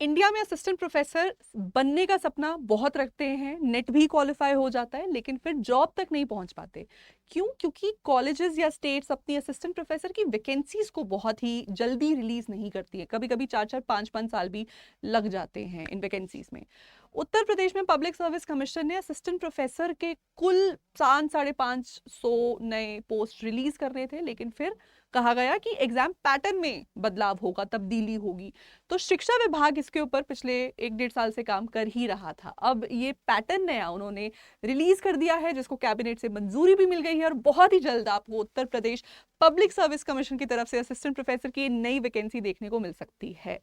India में assistant professor बनने का सपना बहुत रखते हैं, नेट भी क्वालिफाई हो जाता है, लेकिन फिर जॉब तक नहीं पहुंच पाते। क्यों? क्योंकि कॉलेजेस या स्टेट्स अपनी असिस्टेंट प्रोफेसर की वैकेंसीज को बहुत ही जल्दी रिलीज नहीं करती है। कभी कभी 4-4 5-5 साल भी लग जाते हैं इन वैकेंसीज में। उत्तर प्रदेश में पब्लिक सर्विस कमीशन ने असिस्टेंट प्रोफेसर के कुल 500-550 नए पोस्ट रिलीज कर रहे थे, लेकिन फिर कहा गया कि एग्जाम पैटर्न में बदलाव होगा, तब्दीली होगी। तो शिक्षा विभाग इसके ऊपर पिछले 1-1.5 साल से काम कर ही रहा था। अब ये पैटर्न नया उन्होंने रिलीज कर दिया है, जिसको कैबिनेट से मंजूरी भी मिल गई है, और बहुत ही जल्द आपको Uttar Pradesh public service commission की तरफ से असिस्टेंट प्रोफेसर की नई वैकेंसी देखने को मिल सकती है।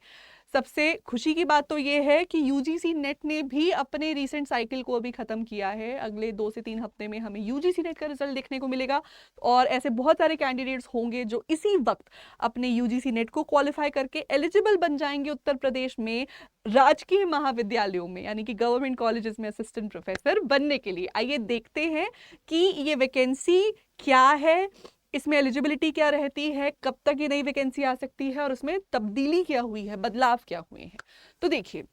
सबसे खुशी की बात तो ये है कि यूजीसी नेट ने भी अपने रीसेंट साइकिल को अभी खत्म किया है। अगले 2 से 3 हफ्ते में हमें यूजीसी नेट का रिजल्ट देखने को मिलेगा, और ऐसे बहुत सारे कैंडिडेट्स होंगे जो इसी वक्त अपने यूजीसी नेट को क्वालिफाई करके एलिजिबल बन जाएंगे उत्तर प्रदेश में राजकीय महाविद्यालयों में, यानी कि गवर्नमेंट कॉलेजेस में असिस्टेंट प्रोफेसर बनने के लिए। आइए देखते हैं कि ये वैकेंसी क्या है, इसमें एलिजिबिलिटी क्या रहती है, कब तक ये नई वैकेंसी आ सकती है, और उसमें तब्दीली क्या हुई है, बदलाव क्या हुए हैं। तो देखिए,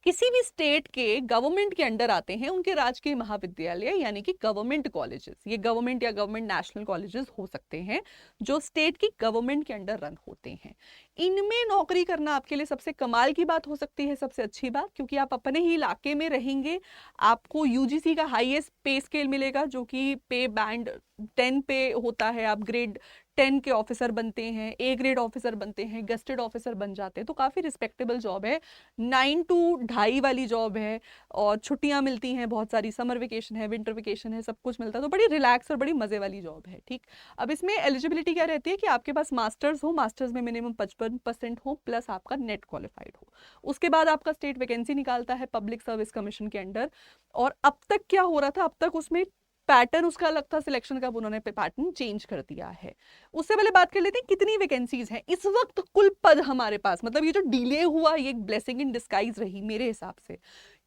किसी भी स्टेट के गवर्नमेंट के अंडर आते हैं उनके राजकीय महाविद्यालय, यानी कि गवर्नमेंट कॉलेजेस। ये गवर्नमेंट या गवर्नमेंट नेशनल कॉलेजेस हो सकते हैं जो स्टेट की गवर्नमेंट के अंडर रन होते हैं। इनमें नौकरी करना आपके लिए सबसे कमाल की बात हो सकती है, सबसे अच्छी बात, क्योंकि आप अपने ही इलाके में रहेंगे। आपको यूजीसी का हाईएस्ट पे स्केल मिलेगा, जो कि पे बैंड 10 पे होता है। आप ग्रेड 10 के ऑफिसर बनते हैं, ए ग्रेड ऑफिसर बनते हैं, गेस्टेड ऑफिसर बन जाते हैं, तो काफी रिस्पेक्टेबल जॉब है। 9 to 2:30 वाली जॉब है, और छुट्टियां मिलती हैं बहुत सारी, समर वेकेशन है, विंटर वेकेशन है, सब कुछ मिलता है। तो बड़ी रिलैक्स और बड़ी मजे वाली जॉब है। ठीक, अब इसमें एलिजिबिलिटी क्या रहती है कि आपके पास मास्टर्स हो, मास्टर्स में मिनिमम 55% हो, प्लस आपका नेट क्वालिफाइड हो। उसके बाद आपका स्टेट वैकेंसी निकालता है पब्लिक सर्विस कमीशन के अंडर। और अब तक क्या हो रहा था, अब तक उसमें पैटर्न उसका अलग था सिलेक्शन का, उन्होंने पैटर्न चेंज कर दिया है। उससे पहले बात कर लेते हैं कितनी वैकेंसीज हैं इस वक्त। कुल पद हमारे पास, मतलब ये जो डिले हुआ ये एक ब्लेसिंग इन डिस्गाइज रही मेरे हिसाब से।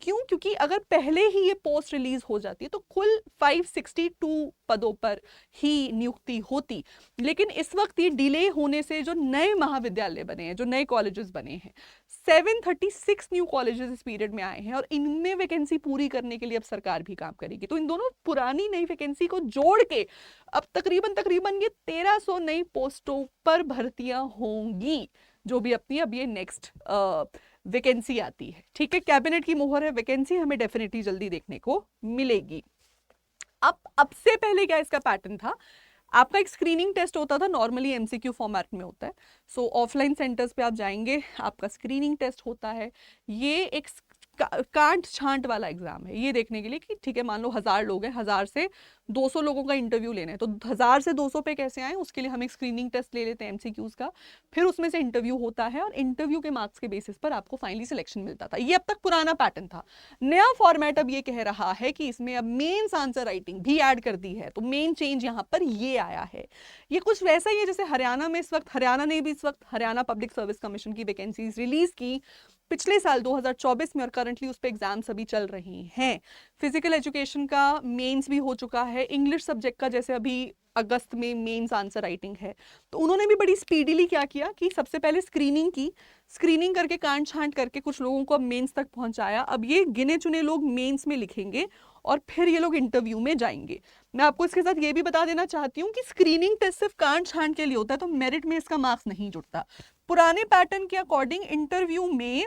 क्यों? क्योंकि अगर पहले ही ये पोस्ट रिलीज हो जाती है तो कुल 562 पदों पर ही नियुक्ति होती। लेकिन इस वक्त ये डिले होने से जो नए महाविद्यालय बने हैं, जो नए कॉलेजेस बने हैं, 736 न्यू कॉलेजेस इस पीरियड में आए हैं, और इनमें वैकेंसी पूरी करने के लिए अब सरकार भी काम करेगी। तो इन दोनों पुरानी नई वैकेंसी को जोड़ के अब तकरीबन तकरीबन ये 1300 नई पोस्टों पर भर्तियां होंगी, जो भी अपनी अब ये नेक्स्ट वैकेंसी आती है। ठीक है, कैबिनेट की मोहर है, वैकेंसी हमें डेफिनेटली जल्दी देखने को मिलेगी। अब से पहले क्या इसका पैटर्न था, आपका एक स्क्रीनिंग टेस्ट होता था, नॉर्मली एमसीक्यू फॉर्मेट में होता है। सो ऑफलाइन सेंटर्स पे आप जाएंगे, आपका स्क्रीनिंग टेस्ट होता है। ये एक कांट छांट वाला एग्जाम है, ये देखने के लिए कि ठीक है, मान लो 1000 लोग हैं, 1000 से 200 लोगों का इंटरव्यू लेना है, तो 1000 से 200 पे कैसे आए, उसके लिए हम एक स्क्रीनिंग टेस्ट ले लेते हैं एमसीक्यूज का। फिर उसमें से इंटरव्यू होता है, और इंटरव्यू के मार्क्स के बेसिस पर आपको फाइनली सिलेक्शन मिलता था। ये अब तक पुराना पैटर्न था। नया फॉर्मेट अब ये कह रहा है कि इसमें अब मेंस आंसर राइटिंग भी ऐड कर दी है। तो मेन चेंज यहाँ पर ये आया है। ये कुछ वैसा ही है जैसे हरियाणा में इस वक्त, हरियाणा ने भी इस वक्त हरियाणा पब्लिक सर्विस कमीशन की वैकेंसीज रिलीज की पिछले साल 2024 में, और करंटली उस पर एग्जाम्स अभी चल रही हैं। फिजिकल एजुकेशन का मेंस भी हो चुका है, इंग्लिश सब्जेक्ट का जैसे अभी अगस्त में मेंस आंसर राइटिंग है। तो उन्होंने भी बड़ी स्पीडीली क्या किया कि सबसे पहले स्क्रीनिंग की, स्क्रीनिंग करके कांट छांट करके कुछ लोगों को अब मेंस तक पहुंचाया। अब ये गिने चुने लोग मेंस में लिखेंगे, और फिर ये लोग इंटरव्यू में जाएंगे। मैं आपको इसके साथ ये भी बता देना चाहती हूँ कि स्क्रीनिंग टेस्ट सिर्फ कांट छांट के लिए होता है, तो मेरिट में इसका मार्क्स नहीं जुड़ता। पुराने पैटर्न के अकॉर्डिंग इंटरव्यू में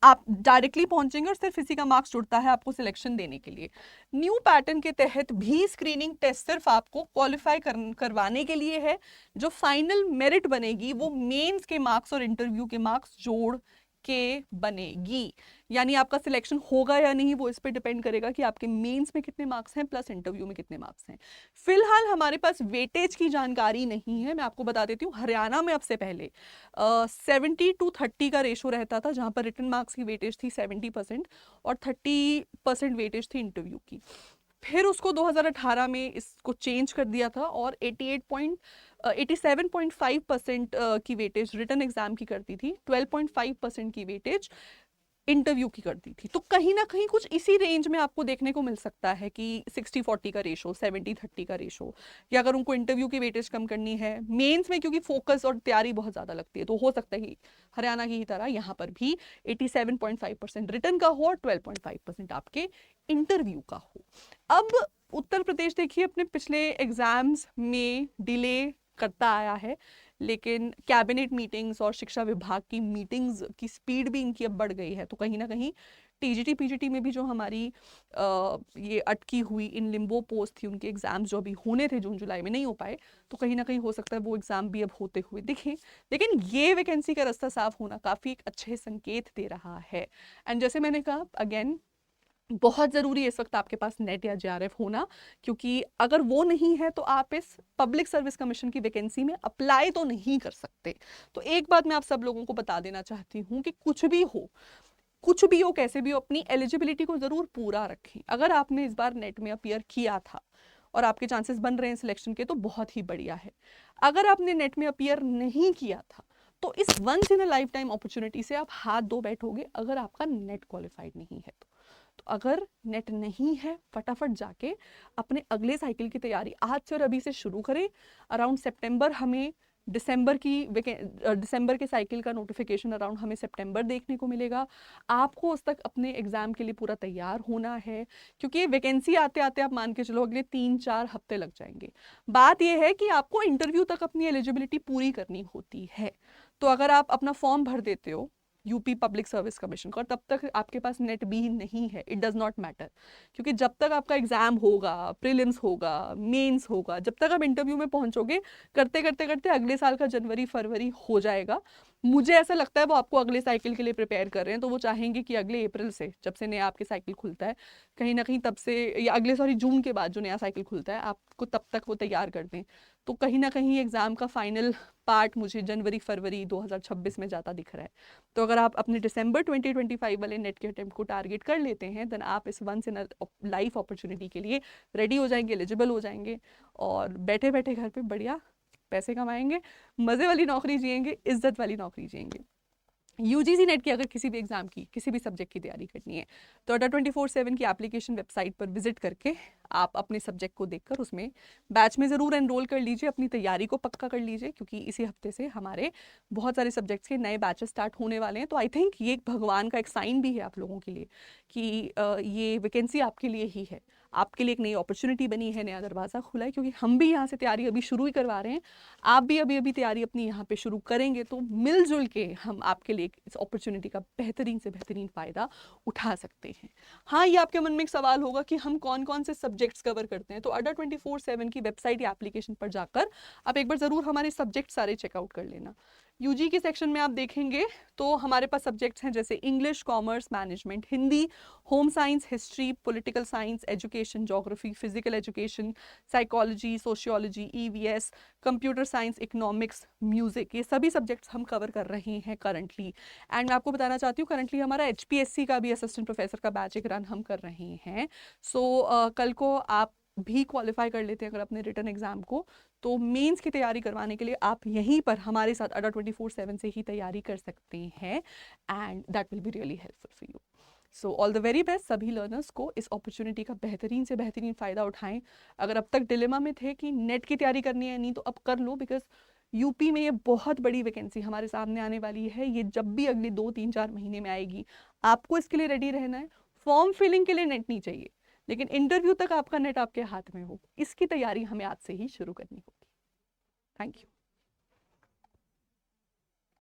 आप डायरेक्टली पहुंचेंगे, और सिर्फ इसी का मार्क्स जुड़ता है आपको सिलेक्शन देने के लिए। न्यू पैटर्न के तहत भी स्क्रीनिंग टेस्ट सिर्फ आपको क्वालिफाई करवाने के लिए है। जो फाइनल मेरिट बनेगी वो मेंस के मार्क्स और इंटरव्यू के मार्क्स जोड़ के बनेगी। यानी आपका सिलेक्शन होगा या नहीं वो इस पे डिपेंड करेगा कि आपके मेंस में कितने मार्क्स हैं, प्लस इंटरव्यू में कितने मार्क्स हैं। फिलहाल हमारे पास वेटेज की जानकारी नहीं है। मैं आपको बता देती हूँ, हरियाणा में अब से पहले 70-30 का रेशो रहता था, जहां पर रिटन मार्क्स की वेटेज थी 70% और 30% वेटेज थी इंटरव्यू की। फिर उसको 2018 में इसको चेंज कर दिया था, और 87.5% की वेटेज रिटन एग्जाम की करती थी, 12.5% की वेटेज इंटरव्यू की कर दी थी। तो कहीं ना कहीं कुछ इसी रेंज में आपको देखने को मिल सकता है कि 60-40 का रेशो, 70-30 का रेशो, या अगर उनको इंटरव्यू की वेटेज कम करनी है मेंस में, क्योंकि फोकस और तैयारी बहुत ज़्यादा लगती है, तो हो सकता है कि हरियाणा की ही तरह यहाँ पर भी 87.5% रिटर्न का हो और 12.5% आपके इंटरव्यू का हो। अब उत्तर प्रदेश देखिए अपने पिछले एग्जाम्स में डिले करता आया है, लेकिन कैबिनेट मीटिंग्स और शिक्षा विभाग की मीटिंग्स की स्पीड भी इनकी अब बढ़ गई है। तो कहीं ना कहीं टीजीटी पीजीटी में भी जो हमारी ये अटकी हुई इन लिम्बो पोस्ट थी, उनके एग्जाम्स जो अभी होने थे जून जुलाई में नहीं हो पाए, तो कहीं ना कहीं हो सकता है वो एग्जाम भी अब होते हुए दिखें। लेकिन ये वैकेंसी का रास्ता साफ होना काफ़ी एक अच्छे संकेत दे रहा है। एंड जैसे मैंने कहा अगेन, बहुत ज़रूरी है इस वक्त आपके पास नेट या जेआरएफ होना, क्योंकि अगर वो नहीं है तो आप इस पब्लिक सर्विस कमीशन की वैकेंसी में अप्लाई तो नहीं कर सकते। तो एक बात मैं आप सब लोगों को बता देना चाहती हूँ कि कुछ भी हो, कुछ भी हो, कैसे भी हो, अपनी एलिजिबिलिटी को ज़रूर पूरा रखें। अगर आपने इस बार नेट में अपीयर किया था और आपके चांसेस बन रहे हैं सिलेक्शन के, तो बहुत ही बढ़िया है। अगर आपने नेट में अपीयर नहीं किया था तो इस once in a lifetime opportunity से आप हाथ धो बैठोगे, अगर आपका नेट क्वालिफाइड नहीं है तो अगर नेट नहीं है फटाफट जाके अपने अगले साइकिल की तैयारी आज से और अभी से शुरू करें। अराउंड सितंबर हमें दिसंबर के साइकिल का नोटिफिकेशन अराउंड हमें सितंबर देखने को मिलेगा। आपको उस तक अपने एग्जाम के लिए पूरा तैयार होना है, क्योंकि वैकेंसी आते आते आप मान के चलो अगले 3-4 हफ्ते लग जाएंगे। बात यह है कि आपको इंटरव्यू तक अपनी एलिजिबिलिटी पूरी करनी होती है। तो अगर आप अपना फॉर्म भर देते हो यूपी पब्लिक सर्विस कमीशन का और तब तक आपके पास नेट भी नहीं है, इट डज नॉट मैटर, क्योंकि जब तक आपका एग्जाम होगा, प्रीलिम्स होगा, मेंस होगा, जब तक आप इंटरव्यू में पहुंचोगे, करते करते करते अगले साल का जनवरी फरवरी हो जाएगा। मुझे ऐसा लगता है वो आपको अगले साइकिल के लिए प्रिपेयर कर रहे हैं, तो वो चाहेंगे कि अगले अप्रैल से, जब से नया आपके साइकिल खुलता है, कहीं ना कहीं तब से, या अगले जून के बाद जो नया साइकिल खुलता है, आपको तब तक वो तैयार कर दें। तो कहीं ना कहीं एग्जाम का फाइनल पार्ट मुझे जनवरी फरवरी 2026 में जाता दिख रहा है। तो अगर आप अपने दिसंबर 2025 वाले नेट के अटेम्प्ट को टारगेट कर लेते हैं, देन आप इस वंस इन लाइफ अपॉर्चुनिटी के लिए रेडी हो जाएंगे, एलिजिबल हो जाएंगे, और बैठे बैठे घर पे बढ़िया पैसे कमाएंगे, मज़े वाली नौकरी जिएंगे, इज्जत वाली नौकरी जिएंगे। यूजीसी नेट की अगर किसी भी एग्जाम की, किसी भी सब्जेक्ट की तैयारी करनी है, तो अड्डा 24/7 की एप्लीकेशन वेबसाइट पर विजिट करके आप अपने सब्जेक्ट को देखकर उसमें बैच में ज़रूर एनरोल कर लीजिए, अपनी तैयारी को पक्का कर लीजिए, क्योंकि इसी हफ्ते से हमारे बहुत सारे सब्जेक्ट्स के नए बैचेस स्टार्ट होने वाले हैं। तो आई थिंक ये एक भगवान का एक साइन भी है आप लोगों के लिए कि ये वैकेंसी आपके लिए ही है, आपके लिए एक नई अपॉर्चुनिटी बनी है, नया दरवाज़ा खुला है, क्योंकि हम भी यहाँ से तैयारी अभी शुरू ही करवा रहे हैं, आप भी अभी अभी तैयारी अपनी यहाँ पे शुरू करेंगे, तो मिलजुल के हम आपके लिए इस अपॉर्चुनिटी का बेहतरीन से बेहतरीन फ़ायदा उठा सकते हैं। हाँ, ये आपके मन में एक सवाल होगा कि हम कौन कौन से सब्जेक्ट्स कवर करते हैं, तो अड्डा 24/7 की वेबसाइट या एप्लीकेशन पर जाकर आप एक बार ज़रूर हमारे सब्जेक्ट सारे चेकआउट कर लेना। यूजी के सेक्शन में आप देखेंगे तो हमारे पास सब्जेक्ट्स हैं जैसे English, commerce, management, Hindi, home science, history, political science, education, geography, physical education, psychology, sociology, EVS, computer science, economics, music, ये सभी सब्जेक्ट्स हम कवर कर रहे हैं करंटली। एंड मैं आपको बताना चाहती हूँ करंटली हमारा एचपीएससी का भी असिस्टेंट प्रोफेसर का बैच एक रन हम कर रहे हैं। सो कल को आप भी क्वालिफाई कर लेते हैं अगर अपने रिटन एग्जाम को, तो मेंस की तैयारी करवाने के लिए आप यहीं पर हमारे साथ अड्डा 24/7 से ही तैयारी कर सकते हैं, and that will be really helpful for you. So all the very best सभी लर्नर्स को, इस अपॉर्चुनिटी का बेहतरीन से बेहतरीन फ़ायदा उठाएं। अगर अब तक डिलेमा में थे कि नेट की तैयारी करनी है नहीं, तो अब कर लो, बिकॉज यूपी में ये बहुत बड़ी वैकेंसी हमारे सामने आने वाली है। ये जब भी अगले 2-3-4 महीने में आएगी, आपको इसके लिए रेडी रहना है। फॉर्म फिलिंग के लिए नेट नहीं चाहिए, लेकिन इंटरव्यू तक आपका नेट आपके हाथ में हो, इसकी तैयारी हमें आज से ही शुरू करनी होगी। Thank you.